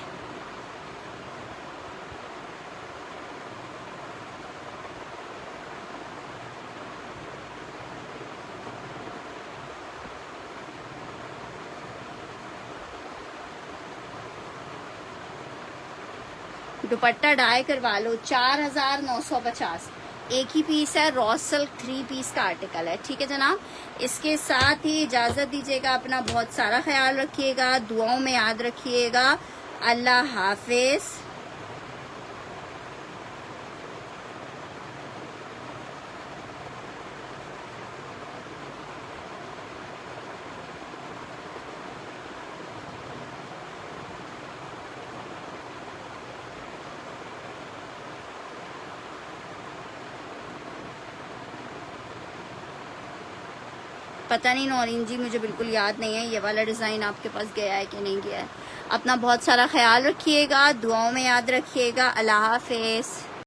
दुपट्टा डाई करवा लो। 4,950 एक ही पीस है। रॉ सिल्क 3 पीस का आर्टिकल है, ठीक है जनाब। इसके साथ ही इजाजत दीजिएगा। अपना बहुत सारा ख्याल रखिएगा, दुआओं में याद रखिएगा। अल्लाह हाफिज। पता नहीं नौरीन जी, मुझे बिल्कुल याद नहीं है ये वाला डिज़ाइन आपके पास गया है कि नहीं गया है। अपना बहुत सारा ख्याल रखिएगा, दुआओं में याद रखिएगा। अल्लाह हाफिज़।